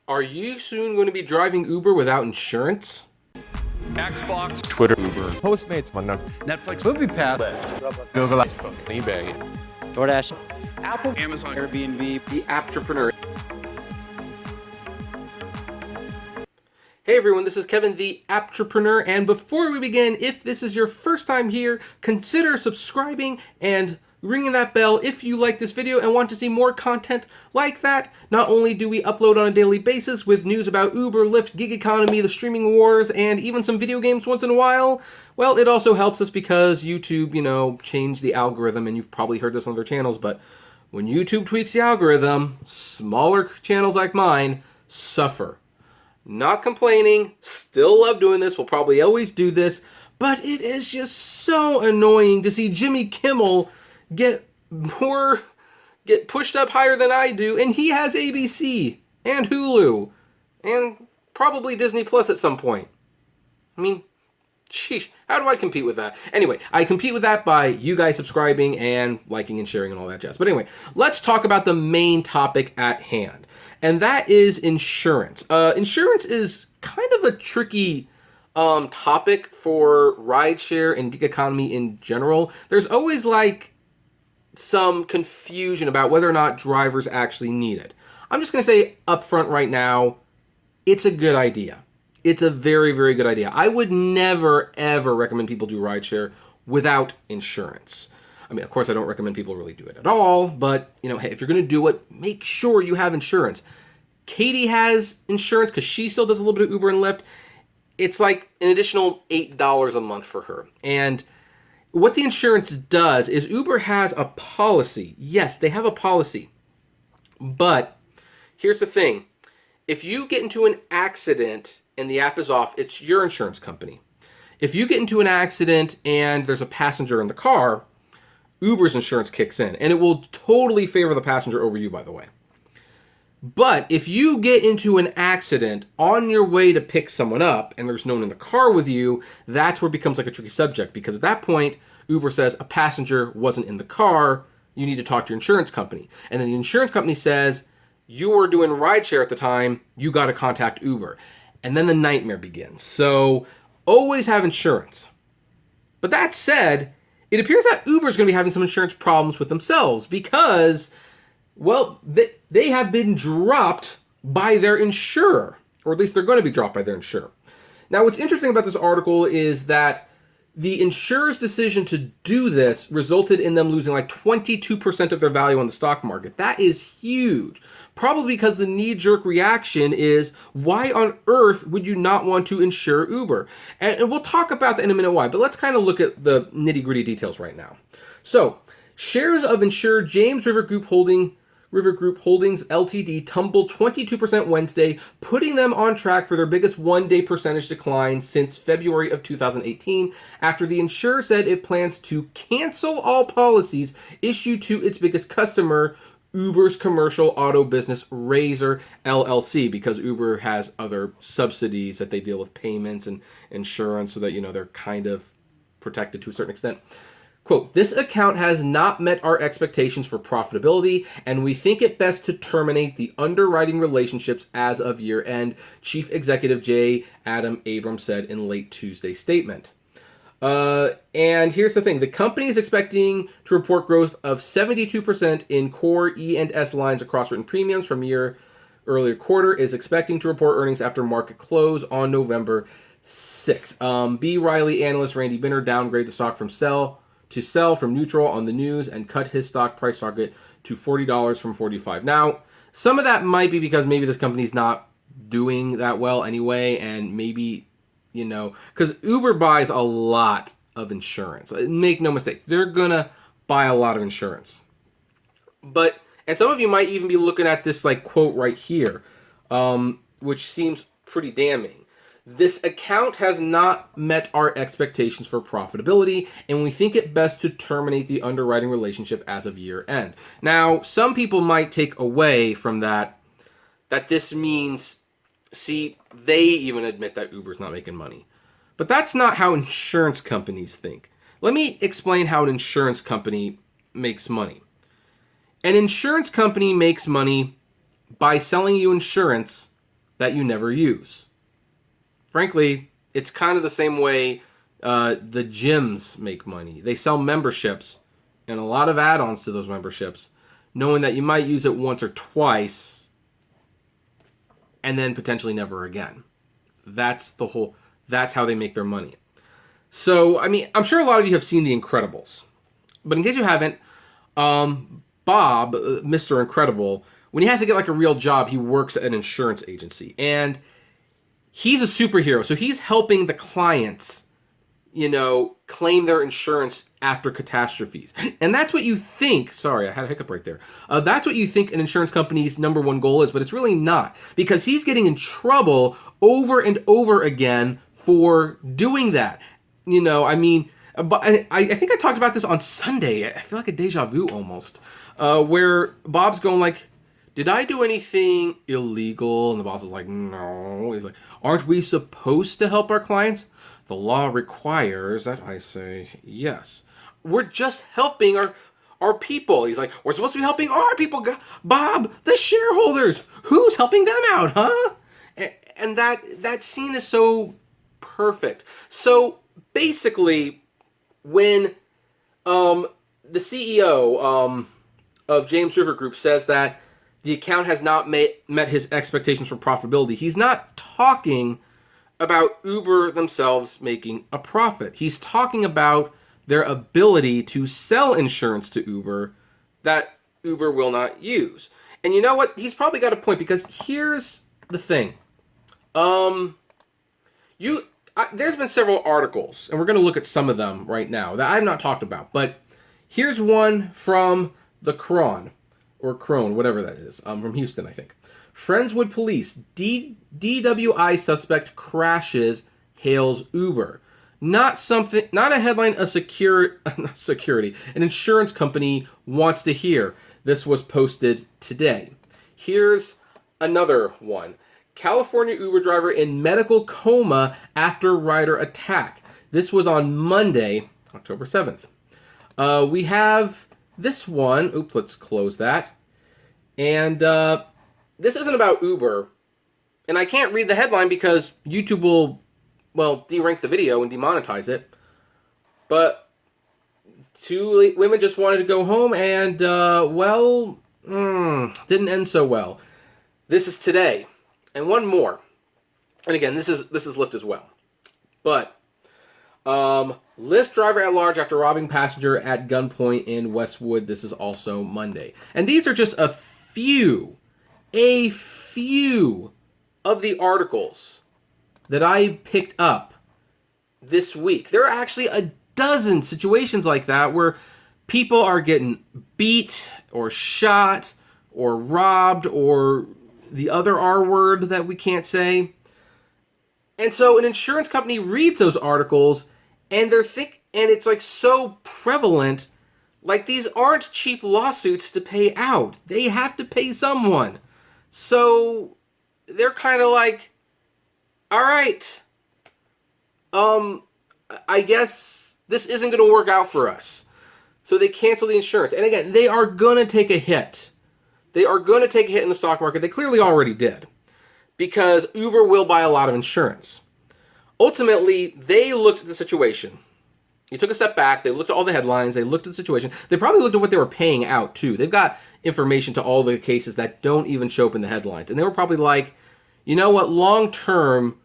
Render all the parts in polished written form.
Are you soon going to be driving Uber without insurance? Xbox, Twitter, Uber, Postmates, Netflix, Movie Pass, Google, eBay, DoorDash, Apple, Amazon, Airbnb, The Apptrepreneur. Hey everyone, this is Kevin, the Apptrepreneur, and before we begin, if this is your first time here, consider subscribing and ringing that bell if you like this video and want to see more content like that. Not only do we upload on a daily basis with news about Uber, Lyft, gig economy, the streaming wars, and even some video games once in a while, well, it also helps us because YouTube, changed the algorithm, and you've probably heard this on other channels, but when YouTube tweaks the algorithm, smaller channels like mine suffer. Not complaining, still love doing this, we'll probably always do this, but it is just so annoying to see Jimmy Kimmel get pushed up higher than I do, and he has ABC and Hulu and probably Disney Plus at some point. I mean, sheesh, how do I compete with that? Anyway, I compete with that by you guys subscribing and liking and sharing and all that jazz. But anyway, let's talk about the main topic at hand, and that is insurance. Insurance is kind of a tricky topic for rideshare and gig economy in general. There's always some confusion about whether or not drivers actually need it. I'm just going to say up front right now, it's a good idea. It's a very, very good idea. I would never, ever recommend people do rideshare without insurance. I mean, of course, I don't recommend people really do it at all, but, hey, if you're going to do it, make sure you have insurance. Katie has insurance because she still does a little bit of Uber and Lyft. It's like an additional $8 a month for her. And what the insurance does is Uber has a policy. Yes, they have a policy. But here's the thing. If you get into an accident and the app is off, it's your insurance company. If you get into an accident and there's a passenger in the car, Uber's insurance kicks in. And it will totally favor the passenger over you, by the way. But if you get into an accident on your way to pick someone up and there's no one in the car with you, that's where it becomes like a tricky subject, because at that point, Uber says a passenger wasn't in the car, you need to talk to your insurance company. And then the insurance company says you were doing rideshare at the time, you got to contact Uber. And then the nightmare begins. So always have insurance. But that said, it appears that Uber's going to be having some insurance problems with themselves because, well, they have been dropped by their insurer, or at least they're going to be dropped by their insurer. Now, what's interesting about this article is that the insurer's decision to do this resulted in them losing like 22% of their value on the stock market. That is huge. Probably because the knee-jerk reaction is, why on earth would you not want to insure Uber? And we'll talk about that in a minute why, but let's kind of look at the nitty-gritty details right now. So, shares of insured James River Group Holdings Ltd. tumbled 22% Wednesday, putting them on track for their biggest one-day percentage decline since February of 2018, after the insurer said it plans to cancel all policies issued to its biggest customer, Uber's commercial auto business Razor LLC, because Uber has other subsidies that they deal with payments and insurance so that, they're kind of protected to a certain extent. Quote, "This account has not met our expectations for profitability, and we think it best to terminate the underwriting relationships as of year end," Chief Executive J. Adam Abrams said in late Tuesday's statement. And here's the thing. The company is expecting to report growth of 72% in core E&S lines across written premiums from earlier quarter, is expecting to report earnings after market close on November 6th. B. Riley analyst Randy Binner downgraded the stock from sell from neutral on the news and cut his stock price target to $40 from $45. Now, some of that might be because maybe this company's not doing that well anyway, and maybe, because Uber buys a lot of insurance. Make no mistake, they're gonna buy a lot of insurance. And some of you might even be looking at this quote right here, which seems pretty damning. "This account has not met our expectations for profitability, and we think it best to terminate the underwriting relationship as of year end." Now, some people might take away from that this means, see, they even admit that Uber's not making money. But that's not how insurance companies think. Let me explain how an insurance company makes money. An insurance company makes money by selling you insurance that you never use. Frankly, it's kind of the same way the gyms make money. They sell memberships and a lot of add-ons to those memberships, knowing that you might use it once or twice and then potentially never again. That's how they make their money. So, I mean, I'm sure a lot of you have seen The Incredibles. But in case you haven't, Bob, Mr. Incredible, when he has to get like a real job, he works at an insurance agency. And he's a superhero. So he's helping the clients, claim their insurance after catastrophes. And that's what you think. Sorry, I had a hiccup right there. That's what you think an insurance company's number one goal is, but it's really not. Because he's getting in trouble over and over again for doing that. But I think I talked about this on Sunday. I feel like a deja vu almost. Where Bob's going like, did I do anything illegal? And the boss is like, no. He's like, aren't we supposed to help our clients? The law requires that I say yes. We're just helping our people. He's like, we're supposed to be helping our people. Bob, the shareholders. Who's helping them out, huh? And that scene is so perfect. So basically, when the CEO of James River Group says that the account has not met his expectations for profitability, he's not talking about Uber themselves making a profit. He's talking about their ability to sell insurance to Uber that Uber will not use. And you know what? He's probably got a point, because here's the thing. There's been several articles, and we're going to look at some of them right now that I've not talked about. But here's one from the Crone, whatever that is, from Houston, I think. Friendswood Police, DWI suspect crashes, hails Uber. Not a headline an insurance company wants to hear. This was posted today. Here's another one. California Uber driver in medical coma after rider attack. This was on Monday, October 7th. We have this one. Oops, let's close that. And this isn't about Uber. And I can't read the headline because YouTube will, de-rank the video and demonetize it. But two women just wanted to go home and, didn't end so well. This is today. And one more. And again, this is Lyft as well. But Lyft driver at large after robbing passenger at gunpoint in Westwood. This is also Monday. And these are just a few of the articles that I picked up this week. There are actually a dozen situations like that where people are getting beat or shot or robbed or the other R word that we can't say. And so an insurance company reads those articles and and it's like so prevalent, like these aren't cheap lawsuits to pay out. They have to pay someone. So they're kind of like, all right, I guess this isn't going to work out for us. So they cancel the insurance. And again, they are going to take a hit. They are going to take a hit in the stock market. They clearly already did, because Uber will buy a lot of insurance. Ultimately, they looked at the situation. They took a step back. They looked at all the headlines. They looked at the situation. They probably looked at what they were paying out, too. They've got information to all the cases that don't even show up in the headlines. And they were probably like, you know what, long term,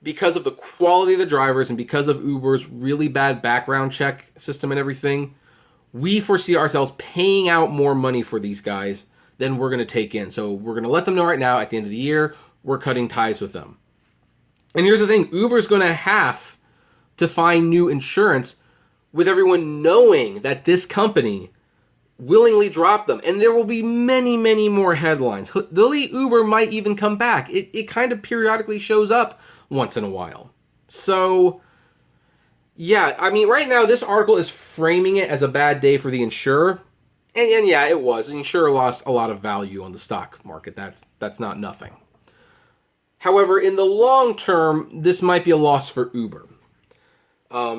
because of the quality of the drivers and because of Uber's really bad background check system and everything, we foresee ourselves paying out more money for these guys than we're going to take in. So we're going to let them know right now, at the end of the year, we're cutting ties with them. And here's the thing, Uber's going to have to find new insurance with everyone knowing that this company willingly dropped them. And there will be many, many more headlines. The Uber might even come back. It kind of periodically shows up once in a while. So, yeah, I mean, right now this article is framing it as a bad day for the insurer. And yeah, it was. The insurer lost a lot of value on the stock market. That's not nothing. However, in the long term, this might be a loss for Uber.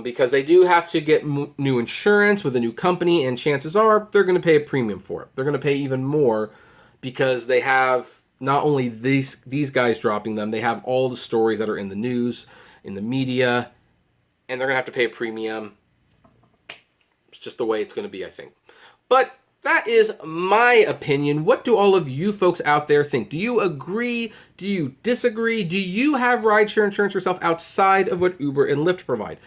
Because they do have to get new insurance with a new company, and chances are they're going to pay a premium for it. They're going to pay even more because they have not only these guys dropping them, they have all the stories that are in the news, in the media, and they're going to have to pay a premium. It's just the way it's going to be, I think. But that is my opinion. What do all of you folks out there think? Do you agree? Do you disagree? Do you have rideshare insurance yourself outside of what Uber and Lyft provide?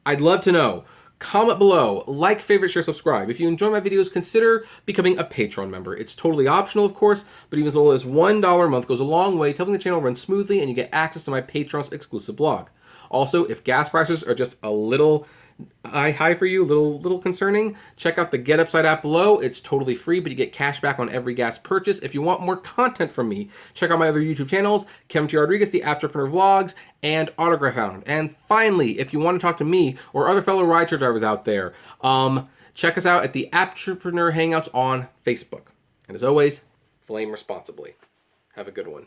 I'd love to know. Comment below, like, favorite, share, subscribe. If you enjoy my videos, consider becoming a Patreon member. It's totally optional, of course, but even as little as $1 a month goes a long way to helping the channel run smoothly, and you get access to my Patreon's exclusive blog. Also, if gas prices are just a little high for you, little concerning, check out the Get Upside app below. It's totally free, but you get cash back on every gas purchase. If you want more content from me, check out my other YouTube channels, Kevin T. Rodriguez, the Apptrepreneur Vlogs, and Autograph Hound. And finally, if you want to talk to me or other fellow rideshare drivers out there, check us out at the Apptrepreneur Hangouts on Facebook. And as always, flame responsibly. Have a good one.